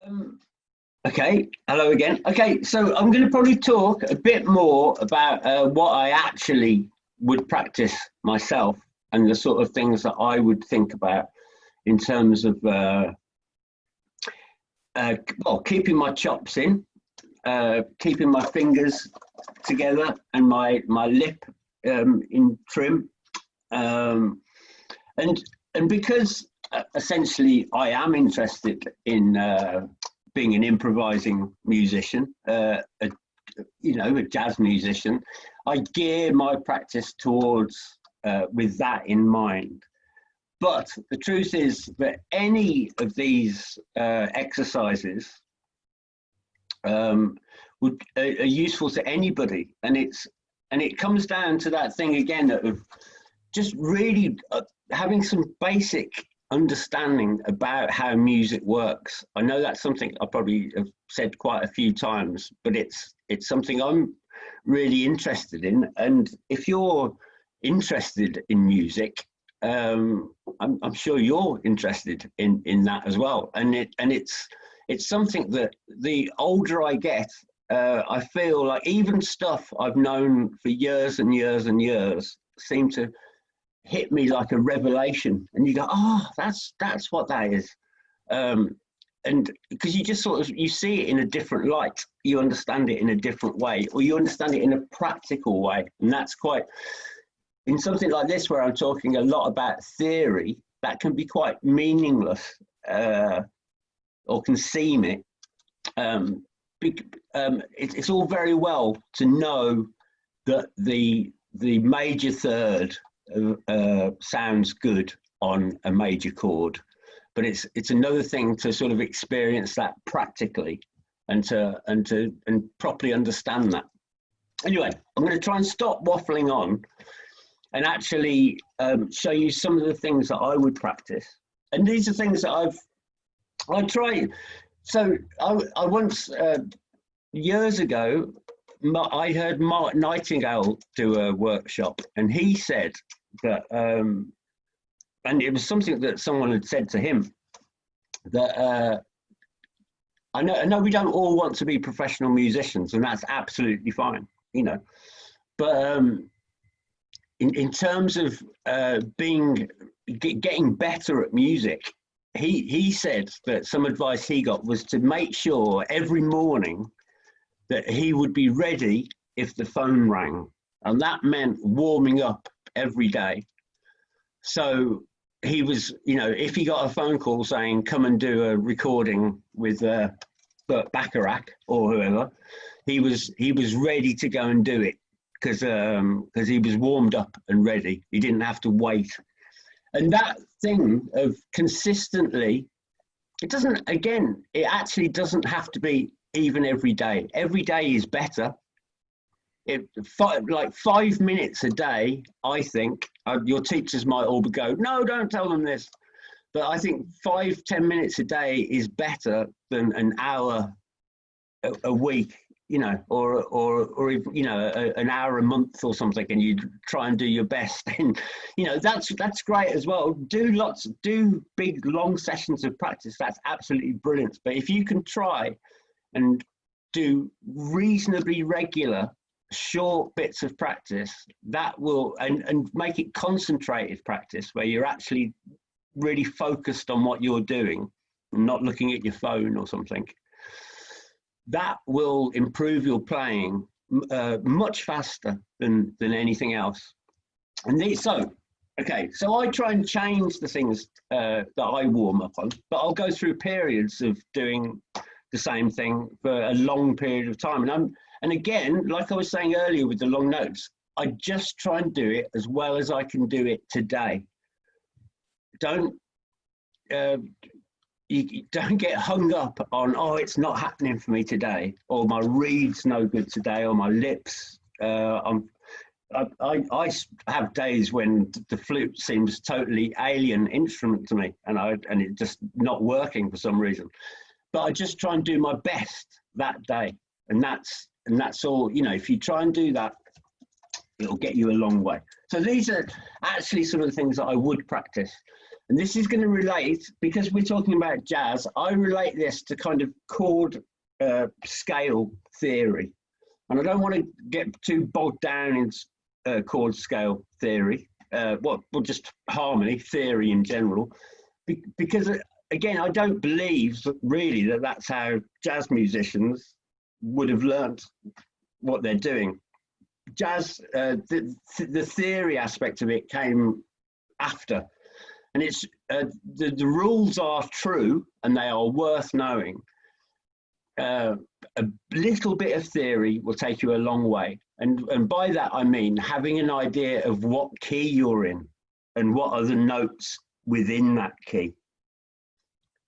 Um, okay, hello again. Okay, so I'm going to probably talk a bit more about what I actually would practice myself and the sort of things that I would think about in terms of, well, keeping my chops in, keeping my fingers together and my lip in trim. Um, and, and because essentially I am interested in being an improvising musician, a jazz musician, I gear my practice towards with that in mind. But the truth is that any of these exercises are useful to anybody, and it comes down to that thing again of just really having some basic understanding about how music works. I know that's something I probably have said quite a few times, but it's something I'm really interested in. And if you're interested in music, I'm sure you're interested in that as well. And it's something that the older I get, I feel like even stuff I've known for years and years and years seem to hit me like a revelation, and you go, oh, that's what that is. And because you just sort of you see it in a different light, you understand it in a different way, or you understand it in a practical way. And that's quite, in something like this where I'm talking a lot about theory, that can be quite meaningless, or can seem it. It's all very well to know that the major third sounds good on a major chord, but it's another thing to sort of experience that practically and properly understand that. Anyway, I'm going to try and stop waffling on and actually show you some of the things that I would practice. And these are things that I tried. So I once years ago, I heard Mark Nightingale do a workshop, and he said that, and it was something that someone had said to him, that I know we don't all want to be professional musicians, and that's absolutely fine, but in terms of getting better at music, he said that some advice he got was to make sure every morning that he would be ready if the phone rang. And that meant warming up every day. So he was, if he got a phone call saying, come and do a recording with Burt Bacharach or whoever, he was ready to go and do it because he was warmed up and ready. He didn't have to wait. And that thing of consistently, it actually doesn't have to be even every day. Every day is better. Like 5 minutes a day, I think, your teachers might all go, no, don't tell them this. But I think 5-10 minutes a day is better than an hour a week, or an hour a month or something, and you try and do your best. And that's great as well. Do big long sessions of practice. That's absolutely brilliant. But if you can try and do reasonably regular short bits of practice, that will and make it concentrated practice where you're actually really focused on what you're doing and not looking at your phone or something, that will improve your playing much faster than anything else. And so I try and change the things that I warm up on, but I'll go through periods of doing the same thing for a long period of time. And again, like I was saying earlier with the long notes, I just try and do it as well as I can do it today. You don't get hung up on, it's not happening for me today, or my reed's no good today, or my lips. I have days when the flute seems totally alien instrument to me, and it just not working for some reason. But I just try and do my best that day, and that's all. If you try and do that, it'll get you a long way. So these are actually some of the things that I would practice. And this is going to relate, because we're talking about jazz, I relate this to kind of chord scale theory. And I don't want to get too bogged down in chord scale theory, well, just harmony theory in general, because again, I don't believe really that that's how jazz musicians would have learned what they're doing. Jazz, the theory aspect of it came after. And it's the rules are true and they are worth knowing. A little bit of theory will take you a long way. And by that, I mean having an idea of what key you're in and what are the notes within that key.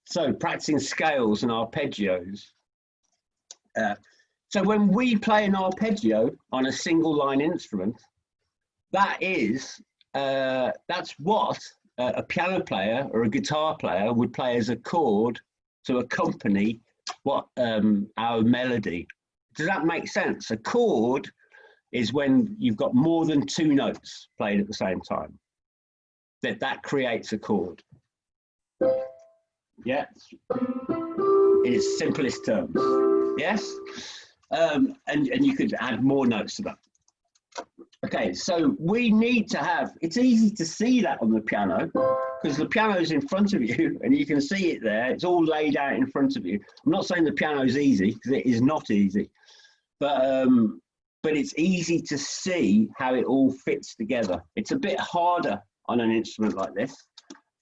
So practicing scales and arpeggios. So when we play an arpeggio on a single line instrument, that's what a piano player or a guitar player would play as a chord to accompany what our melody. Does that make sense? A chord is when you've got more than two notes played at the same time. That creates a chord. Yeah, in its simplest terms. Yes, and you could add more notes to that. Okay, so we need to have, it's easy to see that on the piano because the piano is in front of you and you can see it there. It's all laid out in front of you. I'm not saying the piano is easy because it is not easy, but it's easy to see how it all fits together. It's a bit harder on an instrument like this,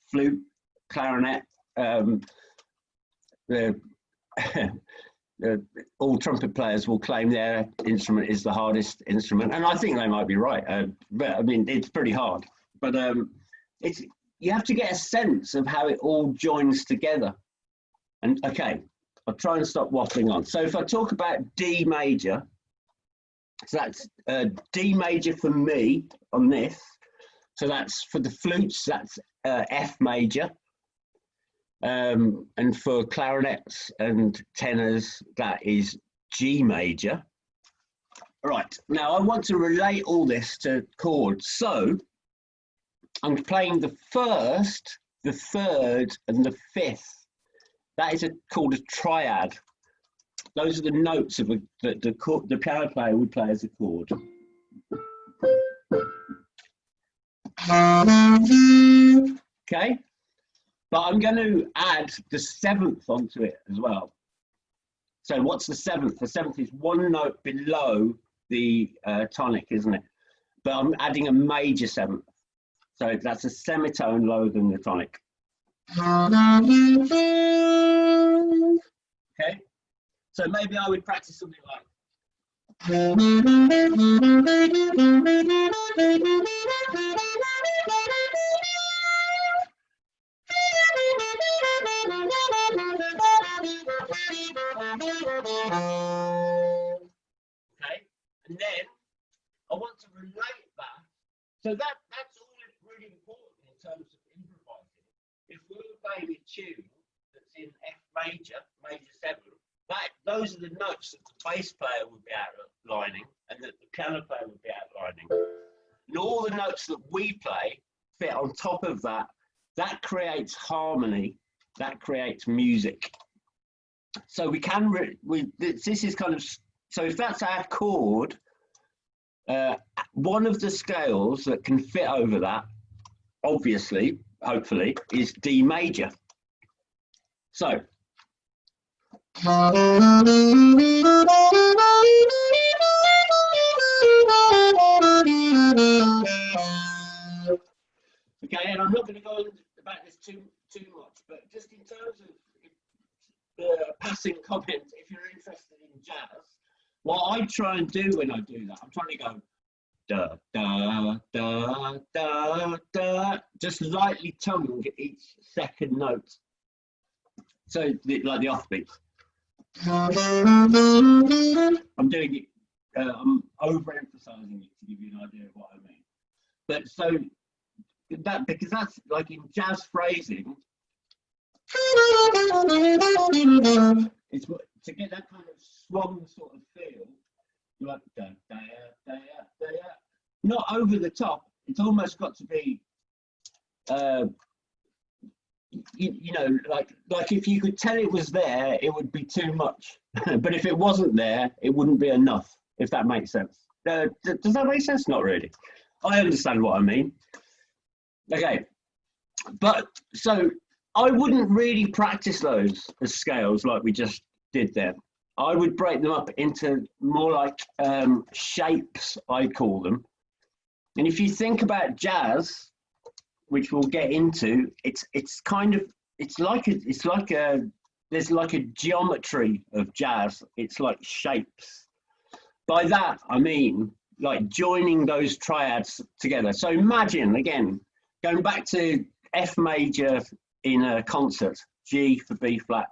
flute, clarinet, all trumpet players will claim their instrument is the hardest instrument, and I think they might be right. But I mean, it's pretty hard. But you have to get a sense of how it all joins together. And okay, I'll try and stop waffling on. So if I talk about D major, so that's D major for me on this. So that's for the flutes, that's F major. And for clarinets and tenors, that is G major. Right, now I want to relate all this to chords. So I'm playing the first, the third, and the fifth. That is called a triad. Those are the notes of the piano player would play as a chord. Okay. But I'm going to add the seventh onto it as well. So what's the seventh? The seventh is one note below the tonic, isn't it? But I'm adding a major seventh. So that's a semitone lower than the tonic. Okay. So maybe I would practice something like. Okay, and then I want to relate that. So that's all really important in terms of improvising. If we were playing a tune that's in F major, major 7, those are the notes that the bass player would be outlining and that the piano player would be outlining. And all the notes that we play fit on top of that. That creates harmony. That creates music. So we can, this is kind of, so if that's our chord, one of the scales that can fit over that, obviously, hopefully, is D major. So. Okay, and I'm not going to go about this too much, but just in terms of passing comment, if you're interested in jazz, what I try and do when I do that, I'm trying to go da da da da da, just lightly tongue each second note. So like the offbeats. I'm doing it. I'm overemphasizing it to give you an idea of what I mean. But so that because that's like in jazz phrasing. It's to get that kind of swung sort of feel, like da, da, da, da, da, not over the top. It's almost got to be you know, like if you could tell it was there, it would be too much. But if it wasn't there, it wouldn't be enough, if that makes sense. Does that make sense? Not really. I understand what I mean. Okay, but so I wouldn't really practice those as scales like we just did there. I would break them up into more like shapes, I call them. And if you think about jazz, which we'll get into, it's like there's like a geometry of jazz. It's like shapes. By that I mean like joining those triads together. So imagine, again, going back to F major in a concert, G for B flat,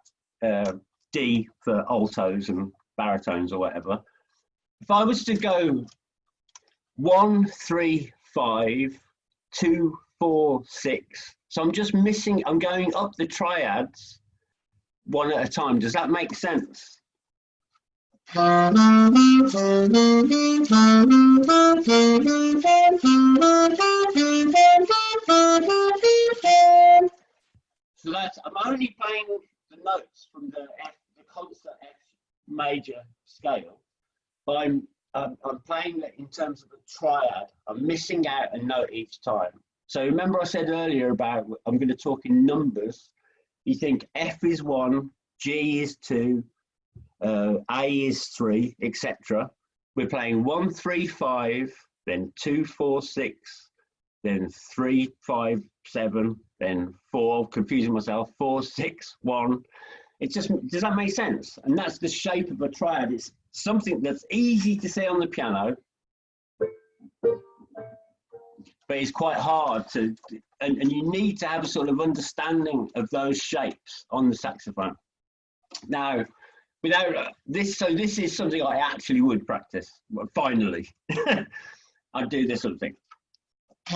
D for altos and baritones or whatever. If I was to go 1, 3, 5, 2, 4, 6, so I'm just missing, I'm going up the triads one at a time. Does that make sense? So that's, I'm only playing the notes from the concert F major scale, but I'm playing it in terms of a triad. I'm missing out a note each time. So remember I said earlier about I'm going to talk in numbers. You think F is 1, G is 2, A is 3, etc. We're playing 1, 3, 5, then 2, 4, 6, then 3, 5, 7, then 4, confusing myself, 4, 6, 1. It's just, does that make sense? And that's the shape of a triad. It's something that's easy to say on the piano, but it's quite hard to, and you need to have a sort of understanding of those shapes on the saxophone. Now, without this, so this is something I actually would practice. Well, finally, I'd do this sort of thing. So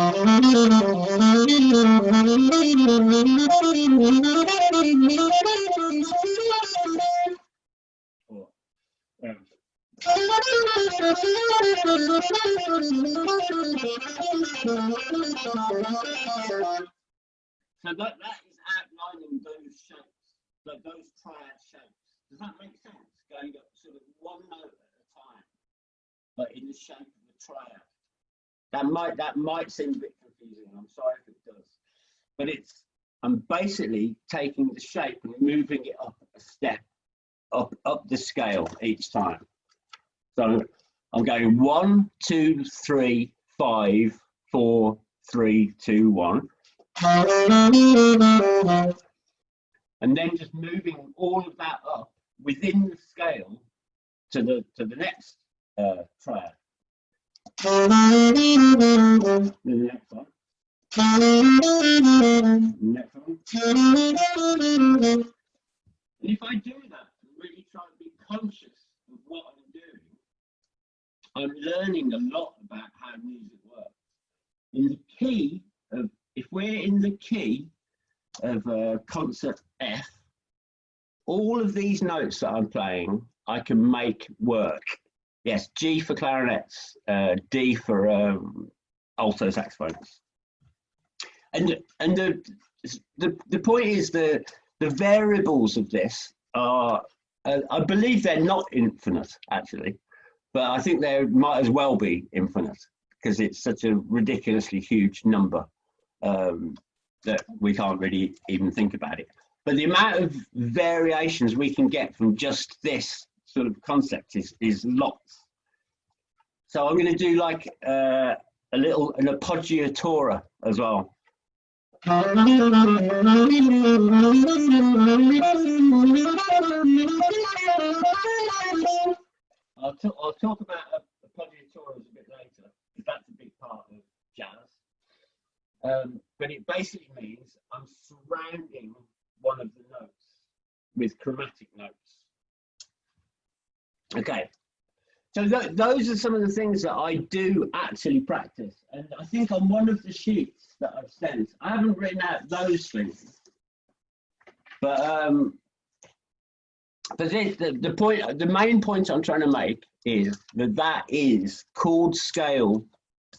that is outlining those shapes, like those triad shapes. Does that make sense? Going up sort of one note at a time, but in the shape of a triad. That might seem a bit confusing. I'm sorry if it does, but I'm basically taking the shape and moving it up a step, up the scale each time. So I'm going 1, 2, 3, 5, 4, 3, 2, 1. And then just moving all of that up within the scale to the next triad. The next one. Next one. And if I do that and really try and be conscious of what I'm doing, I'm learning a lot about how music works. In the key of, if we're in the key of concert F, all of these notes that I'm playing, I can make work. Yes, G for clarinets, D for alto saxophones. And the point is the variables of this are, I believe they're not infinite actually, but I think they might as well be infinite because it's such a ridiculously huge number that we can't really even think about it. But the amount of variations we can get from just this sort of concept is lots. So I'm going to do like an appoggiatura as well. I'll talk about appoggiaturas a bit later, because that's a big part of jazz. But it basically means I'm surrounding one of the notes with chromatic notes. Okay, so those are some of the things that I do actually practice. And I think on one of the sheets that I've sent, I haven't written out those things, but the point, the main point I'm trying to make is that is chord scale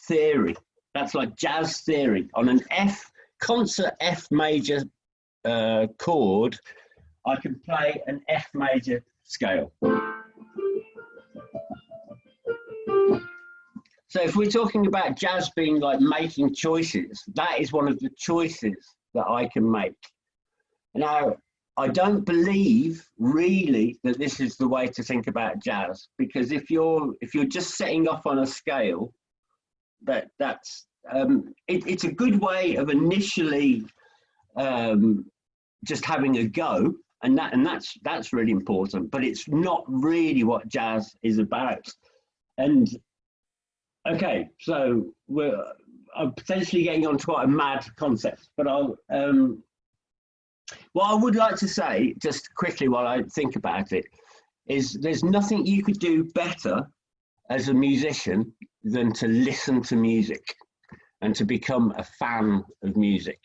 theory. That's like jazz theory on an concert F major chord, I can play an F major scale. So if we're talking about jazz being like making choices, that is one of the choices that I can make. Now, I don't believe really that this is the way to think about jazz, because if you're just setting off on a scale, it's a good way of initially just having a go, and that's really important. But it's not really what jazz is about. And okay, so I'm potentially getting on to quite a mad concept, but what I would like to say, just quickly while I think about it, is there's nothing you could do better as a musician than to listen to music and to become a fan of music.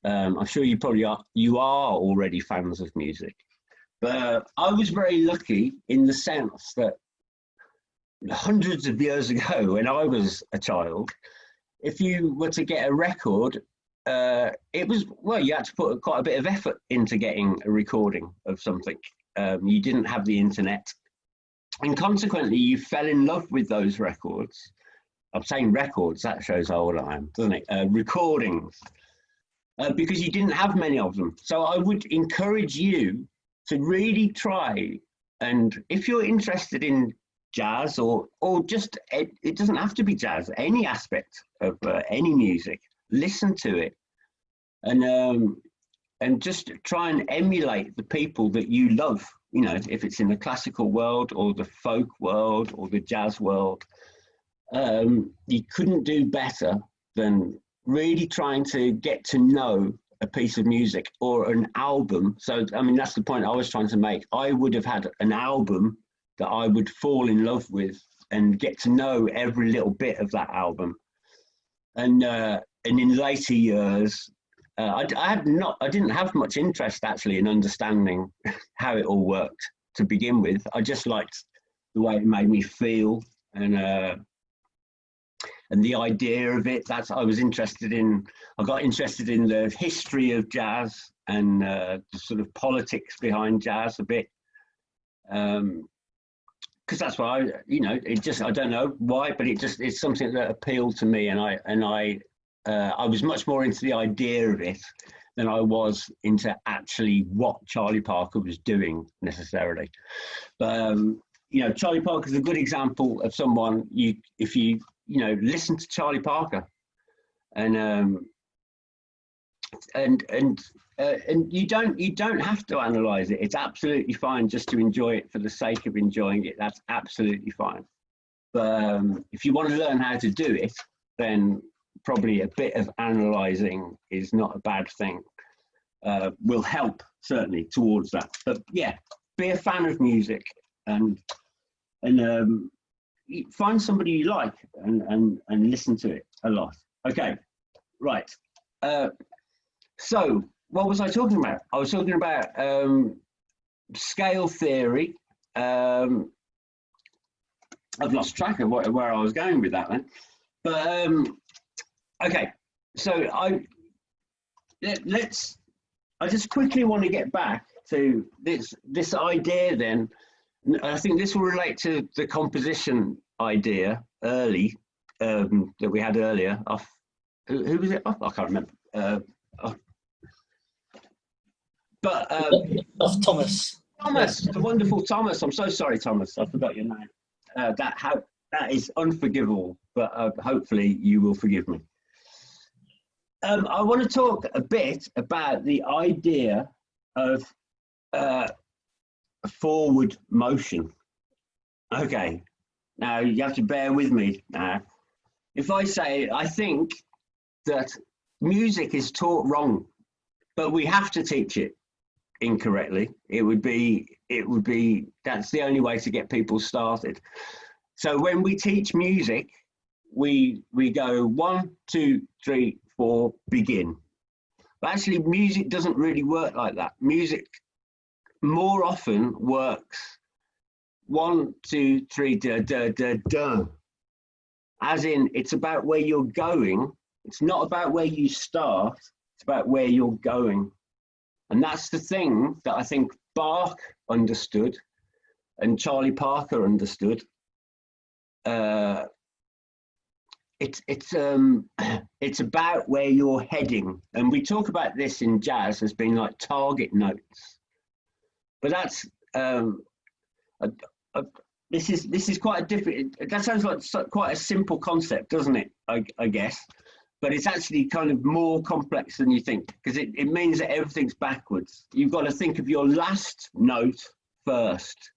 I'm sure you are already fans of music, but I was very lucky in the sense that hundreds of years ago, when I was a child, if you were to get a record, it was, well, you had to put quite a bit of effort into getting a recording of something. You didn't have the internet, and consequently you fell in love with those records. I'm saying records, that shows how old I am, doesn't it? Recordings, because you didn't have many of them. So I would encourage you to really try, and if you're interested in jazz or just, it doesn't have to be jazz, any aspect of any music, listen to it, and just try and emulate the people that you love, you know, if it's in the classical world or the folk world or the jazz world. You couldn't do better than really trying to get to know a piece of music or an album. So I mean, that's the point I was trying to make. I would have had an album that I would fall in love with and get to know every little bit of that album. And in later years, I didn't have much interest actually in understanding how it all worked to begin with. I just liked the way it made me feel, and the idea of it. That's I was interested in. I got interested in the history of jazz and the sort of politics behind jazz a bit. Because that's why I don't know why, but it's something that appealed to me, and I was much more into the idea of it than I was into actually what Charlie Parker was doing necessarily. But Charlie Parker is a good example of someone if you listen to Charlie Parker, and you don't have to analyze it. It's absolutely fine just to enjoy it for the sake of enjoying it. That's absolutely fine. But if you want to learn how to do it, then probably a bit of analyzing is not a bad thing. Will help certainly towards that. But yeah, be a fan of music and find somebody you like and listen to it a lot. Okay, right. So what was I talking about? I was talking about scale theory. I've lost track of where I was going with that then. But okay, so I just quickly want to get back to this idea then. I think this will relate to the composition idea that we had earlier. Who was it? I can't remember. Thomas. Thomas, the wonderful Thomas. I'm so sorry, Thomas. I forgot your name. That is unforgivable, but hopefully you will forgive me. I want to talk a bit about the idea of forward motion. Okay, now you have to bear with me now. If I say I think that music is taught wrong, but we have to teach it incorrectly, it would be that's the only way to get people started. So when we teach music, we go 1, 2, 3, 4, begin. But actually music doesn't really work like that. Music more often works 1, 2, 3, da, da, da, da. As in, it's about where you're going. It's not about where you start. It's about where you're going. And that's the thing that I think Bach understood and Charlie Parker understood. It's about where you're heading, and we talk about this in jazz as being like target notes. But that's this is quite a different. That sounds like quite a simple concept, doesn't it? I guess, but it's actually kind of more complex than you think, because it means that everything's backwards. You've got to think of your last note first.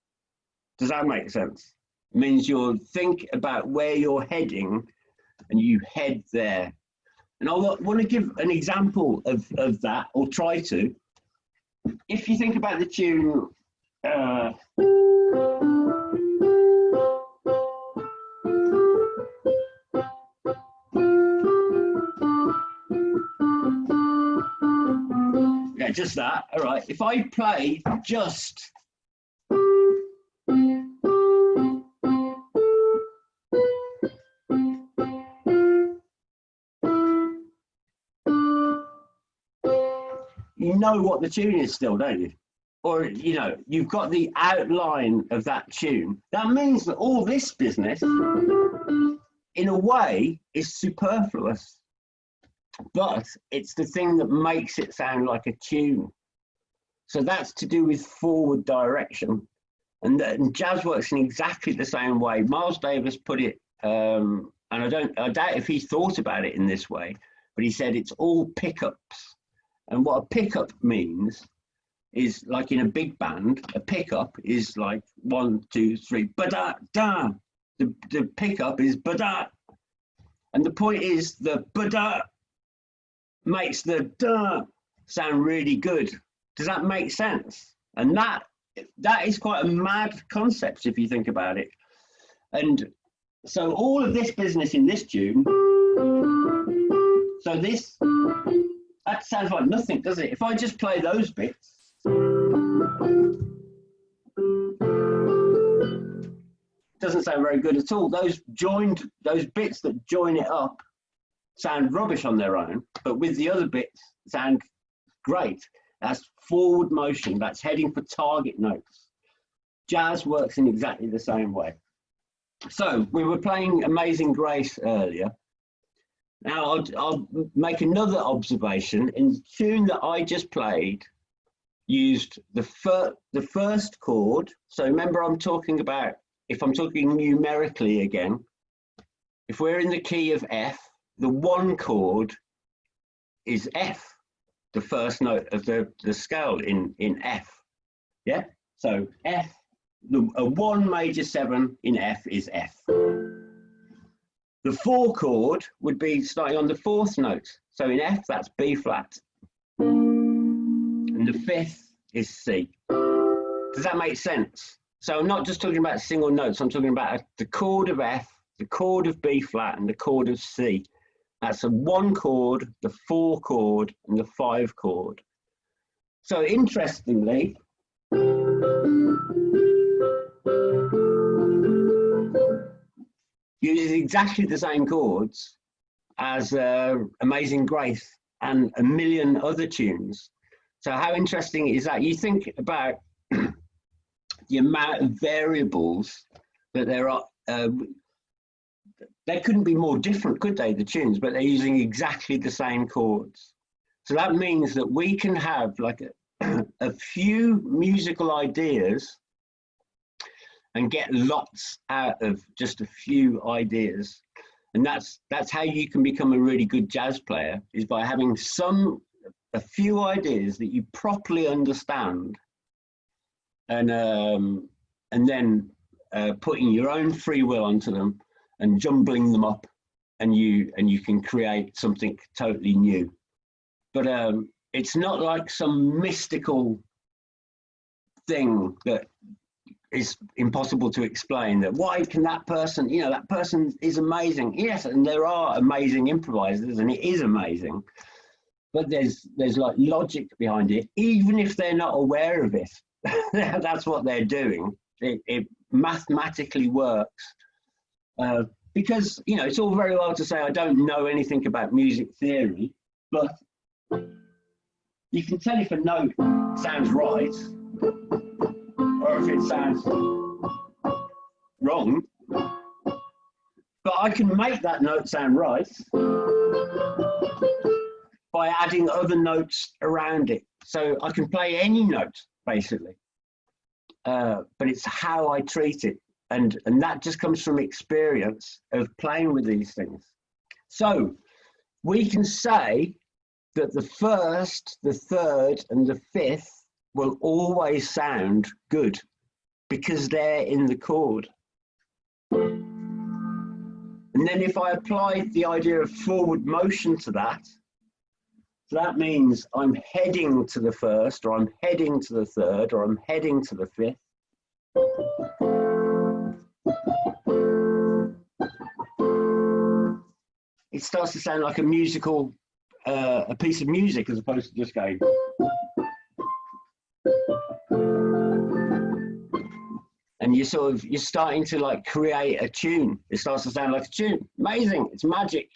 Does that make sense? It means you'll think about where you're heading, and you head there. And I want to give an example of that, or try to. If you think about the tune, yeah, just that. All right. If I play just you know what the tune is still, don't you? Or, you know, you've got the outline of that tune. That means that all this business, in a way, is superfluous. But it's the thing that makes it sound like a tune. So that's to do with forward direction. And jazz works in exactly the same way. Miles Davis put it, and I doubt if he thought about it in this way, but he said it's all pickups. And what a pickup means is, like in a big band, a pickup is like 1, 2, 3, ba-da, da. The pickup is ba-da. And the point is the ba-da makes the da sound really good. Does that make sense? And that is quite a mad concept if you think about it. And so all of this business in this tune, so this, that sounds like nothing, does it? If I just play those bits, doesn't sound very good at all. Those bits that join it up sound rubbish on their own, but with the other bits sound great. That's forward motion, that's heading for target notes. Jazz works in exactly the same way. So we were playing Amazing Grace earlier. Now I'll make another observation. In the tune that I just played, used the first chord. So remember, I'm talking about, if I'm talking numerically again, if we're in the key of F, the one chord is F, the first note of the scale in F. Yeah, so F, a 1 major 7 in F is F. The 4 chord would be starting on the 4th note. So in F, that's B flat. And the 5th is C. Does that make sense? So I'm not just talking about single notes. I'm talking about the chord of F, the chord of B flat, and the chord of C. That's a 1 chord, the 4 chord, and the 5 chord. So interestingly, uses exactly the same chords as Amazing Grace and a million other tunes. So how interesting is that? You think about the amount of variables that there are. They couldn't be more different, could they, the tunes? But they're using exactly the same chords. So that means that we can have like a few musical ideas and get lots out of just a few ideas. And that's how you can become a really good jazz player, is by having a few ideas that you properly understand, and then putting your own free will onto them and jumbling them up, and you can create something totally new. But it's not like some mystical thing that is impossible to explain, that why can that person, you know, that person is amazing. Yes, and there are amazing improvisers, and it is amazing, but there's like logic behind it, even if they're not aware of it. That's what they're doing. It mathematically works, because, you know, it's all very well to say I don't know anything about music theory, but You can tell if a note sounds right or if it sounds wrong, but I can make that note sound right by adding other notes around it. So I can play any note, basically, but it's how I treat it. And that just comes from experience of playing with these things. So we can say that the first, the third, and the fifth will always sound good because they're in the chord. And then if I apply the idea of forward motion to that, so that means I'm heading to the first, or I'm heading to the third, or I'm heading to the fifth. It starts to sound like a musical, a piece of music, as opposed to just going. And you're starting to like create a tune. It starts to sound like a tune. Amazing! It's magic.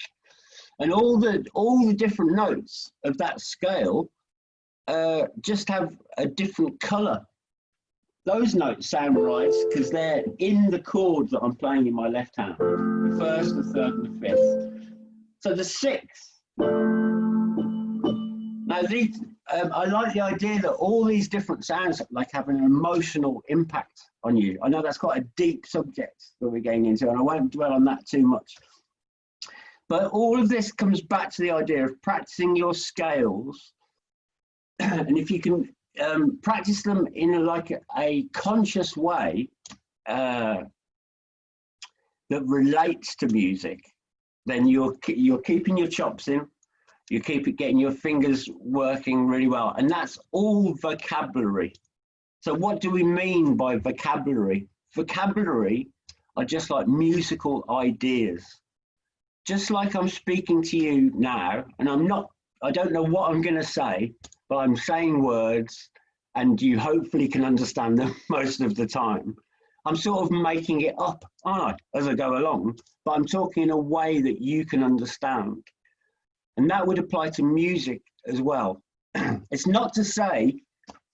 And all the different notes of that scale just have a different color. Those notes sound right because they're in the chord that I'm playing in my left hand. The first, the third, and the fifth. So the sixth. Now these, I like the idea that all these different sounds like have an emotional impact on you. I know that's quite a deep subject that we're getting into, and I won't dwell on that too much. But all of this comes back to the idea of practicing your scales, and if you can practice them in like a conscious way that relates to music, then you're keeping your chops in, you keep getting your fingers working really well, and that's all vocabulary. So what do we mean by vocabulary? Vocabulary are just like musical ideas. Just like I'm speaking to you now, and I don't know what I'm going to say, but I'm saying words and you hopefully can understand them most of the time. I'm sort of making it up, aren't I, as I go along, but I'm talking in a way that you can understand. And that would apply to music as well. It's not to say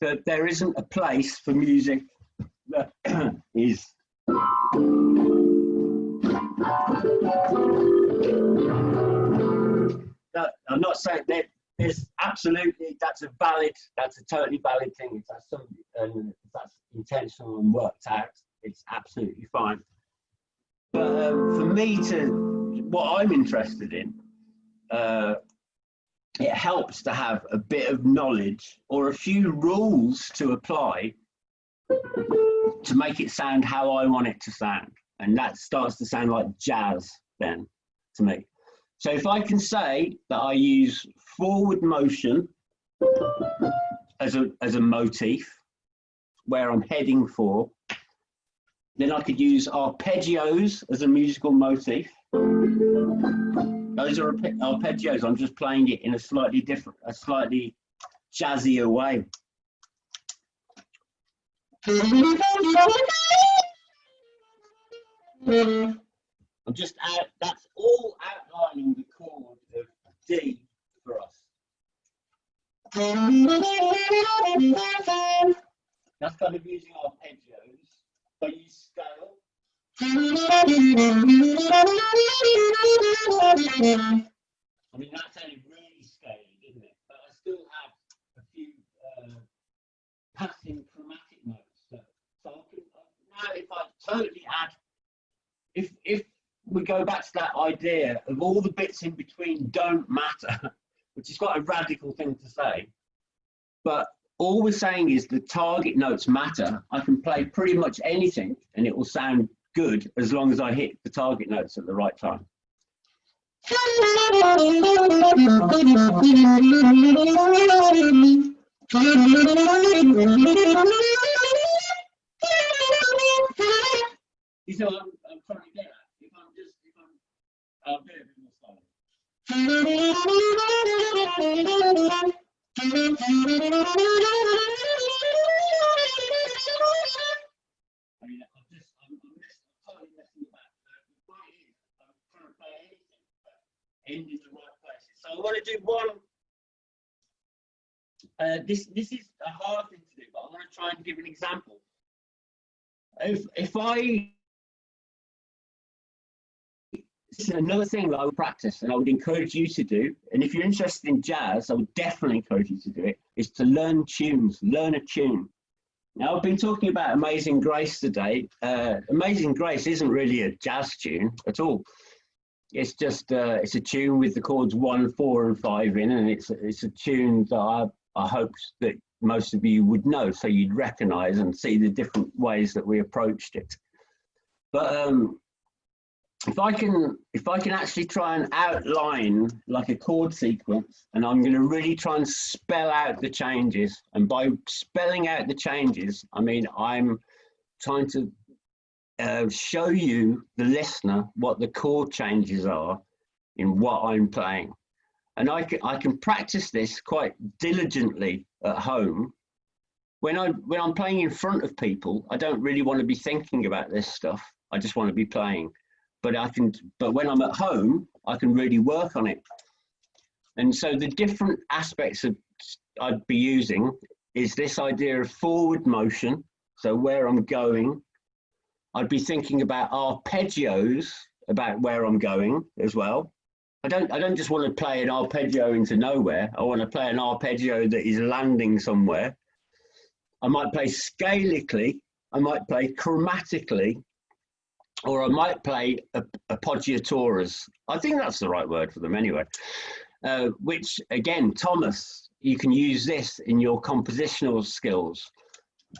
that there isn't a place for music that is no, I'm not saying that there's absolutely, that's a totally valid thing. If that's something, and if that's intentional and worked out, it's absolutely fine. But for me what I'm interested in, it helps to have a bit of knowledge or a few rules to apply to make it sound how I want it to sound. And that starts to sound like jazz then to me. So if I can say that I use forward motion as a motif where I'm heading for, then I could use arpeggios as a musical motif. Those are arpeggios. I'm just playing it in a slightly different, a slightly jazzier way. I'm just that's all outlining the chord of D for us. That's kind of using arpeggios. I use scale. I mean, that's only really scaling, isn't it? But I still have a few passing chromatic notes. So I can, now if I totally add, if we go back to that idea of all the bits in between don't matter, which is quite a radical thing to say, but all we're saying is the target notes matter. I can play pretty much anything and it will sound good as long as I hit the target notes at the right time. You see what I'm trying to get at? I'll do it a bit more slowly. I mean, I'm totally messing about. The point is, I'm trying to play anything, but end in the right places. So I want to do one This is a hard thing to do, but I'm going to try and give an example. If I, this is another thing that I would practice and I would encourage you to do, and if you're interested in jazz, I would definitely encourage you to do it, is to learn tunes, learn a tune. Now, I've been talking about Amazing Grace today. Amazing Grace isn't really a jazz tune at all. It's just, it's a tune with the chords 1, 4, and 5 in, and it's a tune that I hope that most of you would know, so you'd recognise and see the different ways that we approached it. But if I can actually try and outline like a chord sequence, and I'm going to really try and spell out the changes, and by spelling out the changes, I mean I'm trying to show you, the listener, what the chord changes are in what I'm playing. And I can practice this quite diligently at home. When I'm playing in front of people, I don't really want to be thinking about this stuff. I just want to be playing. But when I'm at home, I can really work on it. And so the different aspects of I'd be using is this idea of forward motion. So where I'm going, I'd be thinking about arpeggios, about where I'm going as well. I don't just want to play an arpeggio into nowhere. I want to play an arpeggio that is landing somewhere. I might play scalically, I might play chromatically, or I might play appoggiaturas. I think that's the right word for them anyway. Which again, Thomas, you can use this in your compositional skills.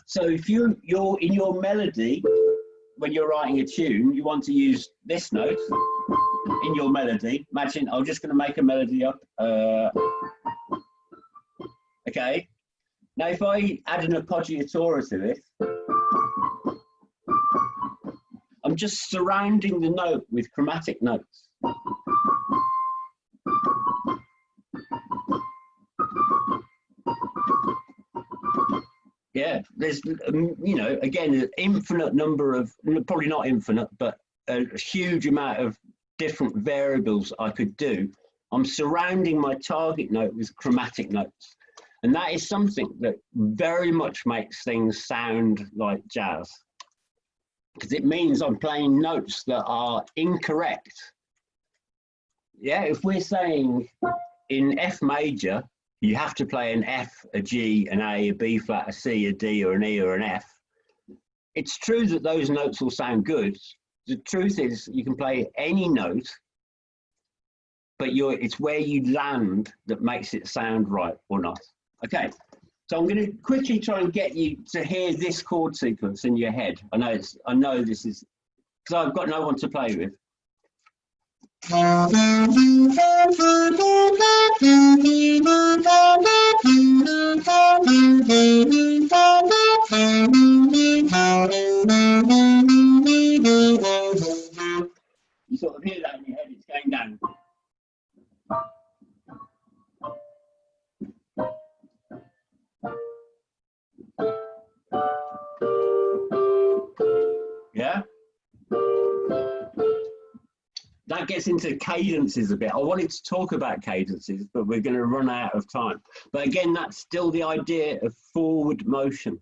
So if you're in your melody, when you're writing a tune, you want to use this note in your melody. Imagine, I'm just going to make a melody up. Okay. Now, if I add an appoggiatura to this, I'm just surrounding the note with chromatic notes. Yeah, there's, you know, again, an infinite number of, probably not infinite, but a huge amount of different variables I could do. I'm surrounding my target note with chromatic notes. And that is something that very much makes things sound like jazz, because it means I'm playing notes that are incorrect. Yeah, if we're saying in F major, you have to play an F, a G, an A, a B flat, a C, a D, or an E, or an F. It's true that those notes will sound good. The truth is you can play any note, but it's where you land that makes it sound right or not. Okay, so I'm going to quickly try and get you to hear this chord sequence in your head. I know this is, because I've got no one to play with. You sort of hear that in your head, it's going down. Yeah? That gets into cadences a bit. I wanted to talk about cadences, but we're going to run out of time. But again, that's still the idea of forward motion.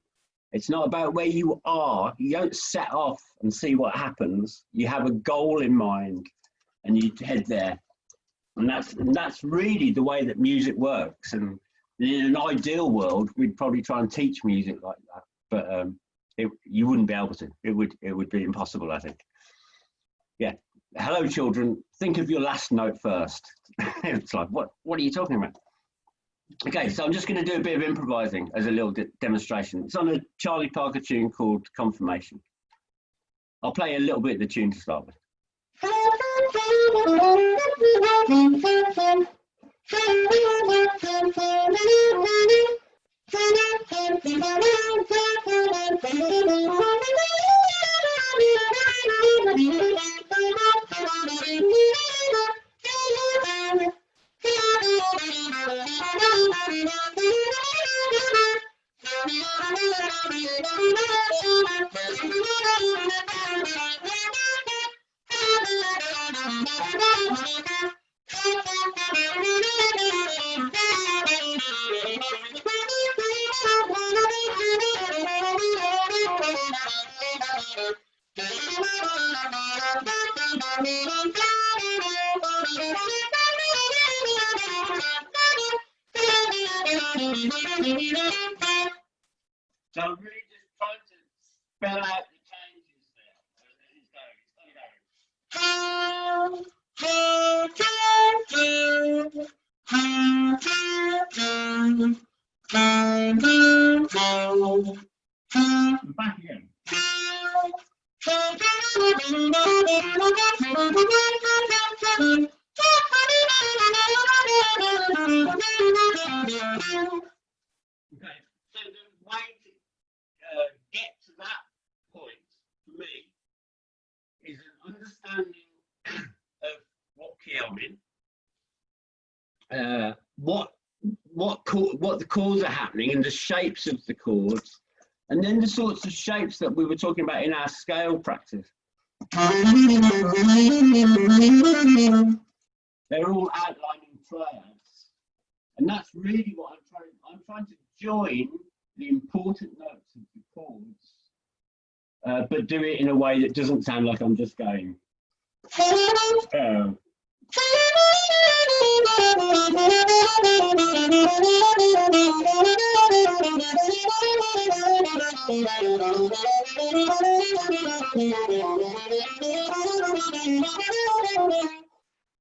It's not about where you are. You don't set off and see what happens. You have a goal in mind and you head there. And that's really the way that music works. And in an ideal world, we'd probably try and teach music like that. But you wouldn't be able to. It would be impossible, I think. Yeah. Hello, children. Think of your last note first. It's like, what are you talking about? Okay, so I'm just going to do a bit of improvising as a little demonstration. It's on a Charlie Parker tune called Confirmation. I'll play a little bit of the tune to start with. So I'm really just trying to spell out the changes there. Back again. Okay, so the way to get to that point for me is an understanding of what key I'm in, what the chords are happening and the shapes of the chords, and then the sorts of shapes that we were talking about in our scale practice. They're all outlining triads, and that's really what I'm trying to join the important notes of the chords, but do it in a way that doesn't sound like I'm just going.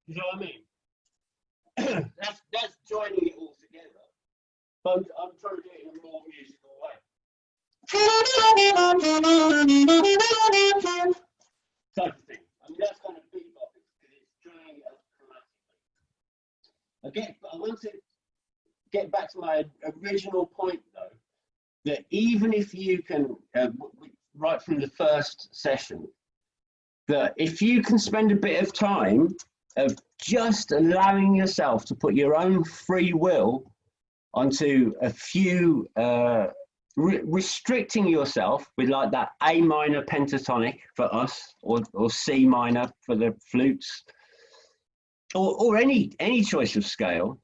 You know what I mean? that's joining it all together. But I'm trying to do it in a more musical way. Type of thing. I mean, that's kind of bebopping because it's drawing it up chromatically. I want to get back to my original point, though, that even if you can, right from the first session, that if you can spend a bit of time of just allowing yourself to put your own free will onto a few, restricting yourself with like that A minor pentatonic for us, or C minor for the flutes, or any choice of scale,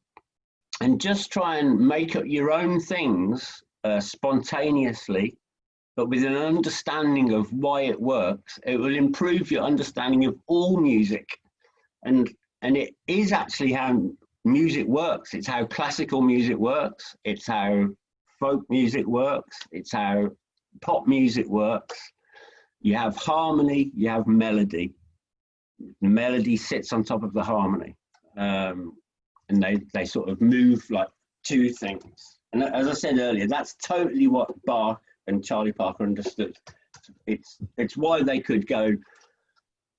and just try and make up your own things spontaneously, but with an understanding of why it works. It will improve your understanding of all music, and it is actually how music works. It's how classical music works. It's how folk music works. It's how pop music works. You have harmony, you have melody. The melody sits on top of the harmony, and they sort of move like two things. And as I said earlier, that's totally what Bach and Charlie Parker understood. It's why they could go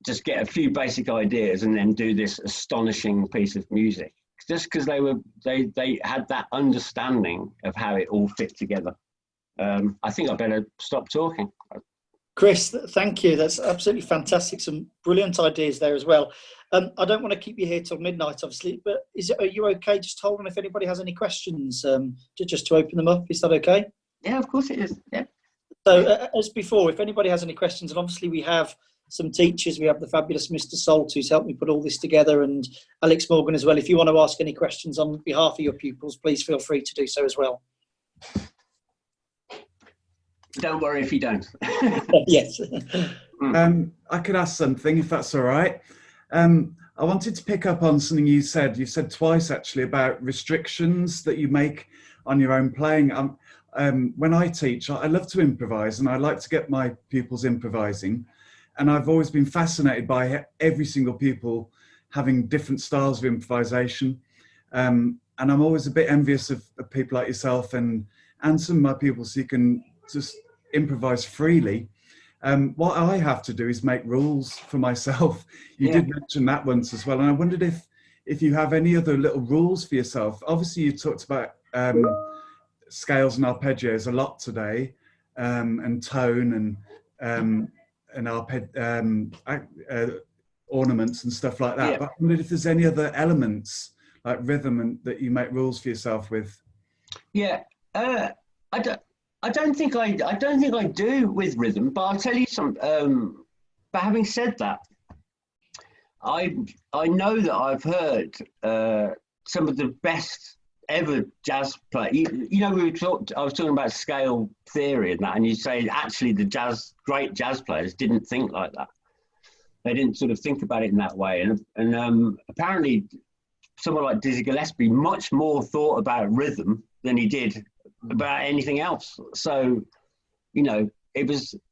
just get a few basic ideas and then do this astonishing piece of music, just because they had that understanding of how it all fit together. I think I better stop talking. Chris, thank you. That's absolutely fantastic. Some brilliant ideas there as well. I don't want to keep you here till midnight, obviously, but are you okay just holding if anybody has any questions, just to open them up? Is that okay? Yeah, of course it is. Yeah. So as before, if anybody has any questions, and obviously we have some teachers, we have the fabulous Mr. Salt who's helped me put all this together, and Alex Morgan as well. If you want to ask any questions on behalf of your pupils, please feel free to do so as well. Don't worry if you don't. Yes. I could ask something, if that's all right. I wanted to pick up on something you said. You said twice, actually, about restrictions that you make on your own playing. When I teach, I love to improvise, and I like to get my pupils improvising. And I've always been fascinated by every single pupil having different styles of improvisation. And I'm always a bit envious of people like yourself and some of my pupils who can just improvise freely. What I have to do is make rules for myself. You did mention that once as well, and I wondered if you have any other little rules for yourself. Obviously, you talked about scales and arpeggios a lot today, and tone and ornaments and stuff like that. But I wondered if there's any other elements like rhythm that you make rules for yourself with. I don't think I do with rhythm, but I'll tell you something. But having said that, I know that I've heard some of the best ever jazz players. You know, I was talking about scale theory and that, and you say actually the great jazz players didn't think like that. They didn't sort of think about it in that way, and apparently someone like Dizzy Gillespie much more thought about rhythm than he did about anything else. So, you know,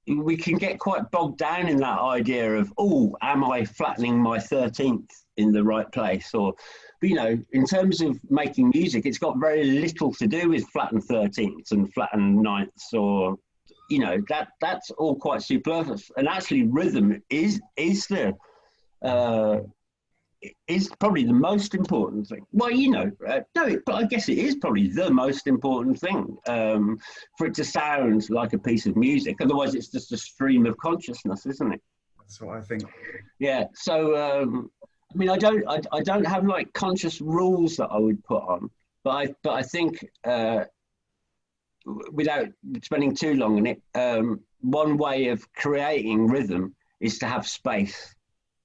we can get quite bogged down in that idea of, oh, am I flattening my 13th in the right place? Or, but, you know, in terms of making music, it's got very little to do with flattened 13ths and flattened ninths, or, you know, that's all quite superfluous. And actually rhythm is probably the most important thing. Well, you know, no, but I guess it is probably the most important thing, for it to sound like a piece of music. Otherwise, it's just a stream of consciousness, isn't it? That's what I think. Yeah. So, I mean, I don't have like conscious rules that I would put on, but I think, without spending too long on it, one way of creating rhythm is to have space.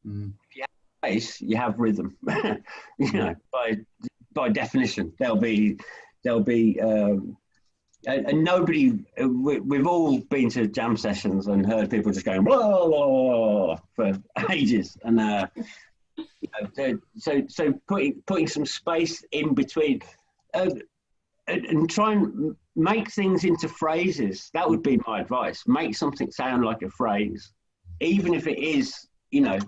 Mm. Space, you have rhythm. You know, by definition, there'll be and nobody, we've all been to jam sessions and heard people just going whoa, whoa, whoa for ages, and you know, so putting some space in between, and try and make things into phrases. That would be my advice. Make something sound like a phrase, even if it is, you know,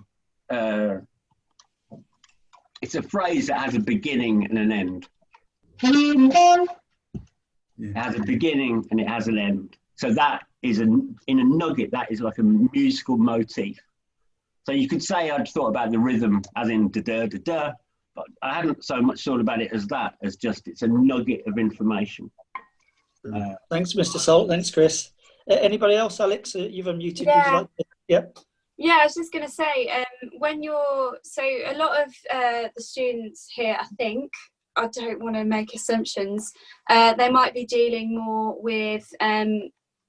it's a phrase that has a beginning and an end. It has a beginning and it has an end. So that is in a nugget, that is like a musical motif. So you could say I'd thought about the rhythm as in da-da-da-da, but I hadn't so much thought about it as that, as just it's a nugget of information. Thanks, Mr. Salt. Thanks, Chris. Anybody else, Alex? You've unmuted. Yeah. Would you like to? Yep. Yeah, I was just going to say, when you're, so a lot of the students here, I think, I don't want to make assumptions, they might be dealing more with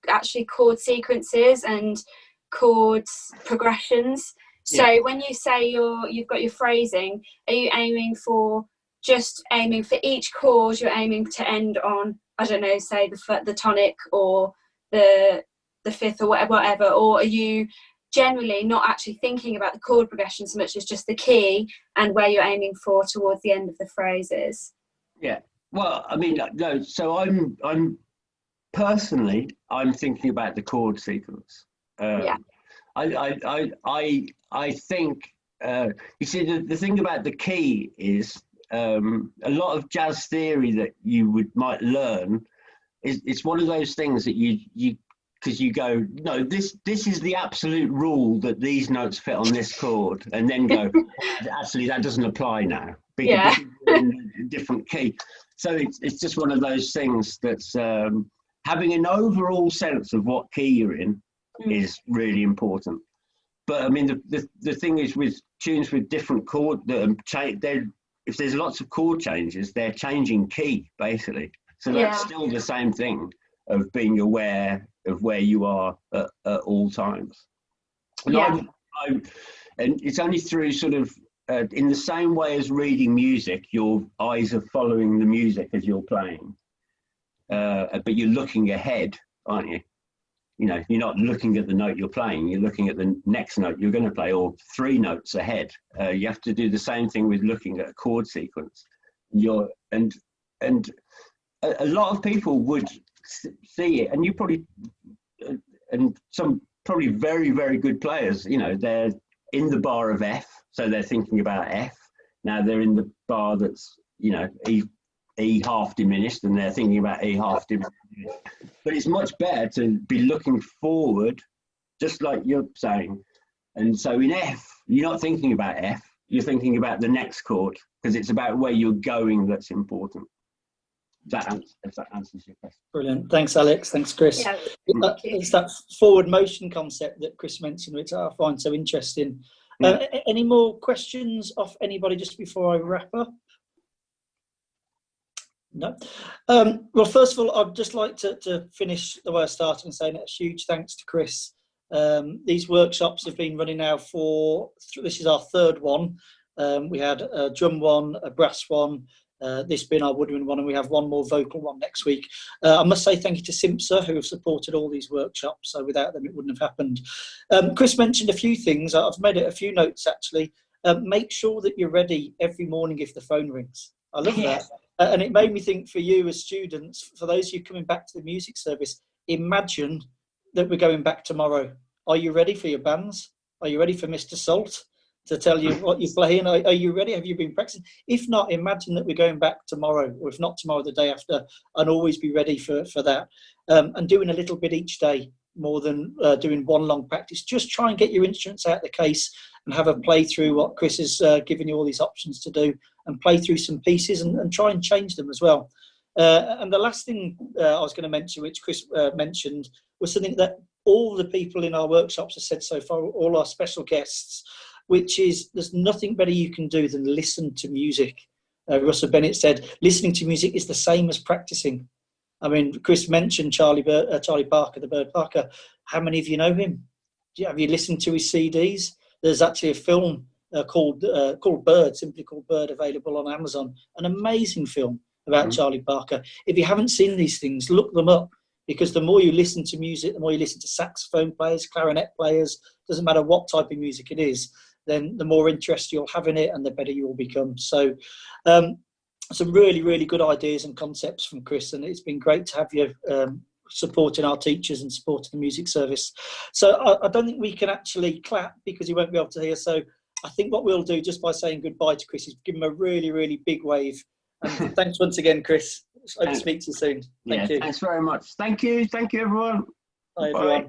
actually chord sequences and chord progressions. So yeah. When you say you've got your phrasing, are you aiming for each chord, you're aiming to end on, I don't know, say the tonic or the fifth or whatever, or are you generally not actually thinking about the chord progression so much as just the key and where you're aiming for towards the end of the phrases? Yeah. Well, I mean, no. So I'm personally, I'm thinking about the chord sequence. Yeah. I think you see the thing about the key is a lot of jazz theory that you might learn is it's one of those things that you because you go, no, this is the absolute rule that these notes fit on this chord, and then go, actually that doesn't apply now because you're in a different key. So it's just one of those things that's having an overall sense of what key you're in is really important. But I mean, the thing is with tunes with different chord, if there's lots of chord changes, they're changing key basically. So that's still the same thing of being aware of where you are at all times. And and it's only through sort of, in the same way as reading music, your eyes are following the music as you're playing, but you're looking ahead, aren't you? You know, you're not looking at the note you're playing, you're looking at the next note you're going to play, or 3 notes ahead. You have to do the same thing with looking at a chord sequence. And a lot of people would see it, and you probably, and some probably very, very good players, you know, they're in the bar of F, so they're thinking about F. Now they're in the bar that's, you know, E half diminished, and they're thinking about E half diminished. But it's much better to be looking forward, just like you're saying. And so in F, you're not thinking about F, you're thinking about the next chord, because it's about where you're going that's important. If that answers your question. Brilliant. Thanks, Alex. Thanks, Chris. Yeah, it's that forward motion concept that Chris mentioned, which I find so interesting. Any more questions off anybody just before I wrap up? No. Well, first of all, I'd just like to finish the way I started and saying a huge thanks to Chris. These workshops have been running now this is our 3rd one. We had a drum one, a brass one, this being our woodwind one, and we have one more vocal one next week. I must say thank you to Simpsa, who have supported all these workshops. So without them, it wouldn't have happened. Chris mentioned a few things. I've made a few notes, actually. make sure that you're ready every morning if the phone rings. I love Yes. that. And it made me think, for you as students, for those of you coming back to the music service, imagine that we're going back tomorrow. Are you ready for your bands? Are you ready for Mr. Salt to tell you what you're playing? Are you ready? Have you been practicing? If not, imagine that we're going back tomorrow, or if not tomorrow, the day after, and always be ready for that. And doing a little bit each day, more than doing one long practice. Just try and get your instruments out of the case and have a play through what Chris has given you all these options to do, and play through some pieces and try and change them as well. And the last thing I was going to mention, which Chris mentioned, was something that all the people in our workshops have said so far, all our special guests, which is there's nothing better you can do than listen to music. Russell Bennett said, listening to music is the same as practicing. I mean, Chris mentioned Charlie Parker, the Bird Parker. How many of you know him? Have you listened to his CDs? There's actually a film called Bird, simply called Bird, available on Amazon. An amazing film about Charlie Parker. If you haven't seen these things, look them up, because the more you listen to music, the more you listen to saxophone players, clarinet players, doesn't matter what type of music it is, then the more interest you'll have in it and the better you will become. So some really, really good ideas and concepts from Chris, and it's been great to have you supporting our teachers and supporting the music service. So I don't think we can actually clap because you won't be able to hear. So I think what we'll do, just by saying goodbye to Chris, is give him a really, really big wave. And thanks once again, Chris. Hope to speak to you soon. Thank you. Thanks very much. Thank you, everyone. Bye, everyone.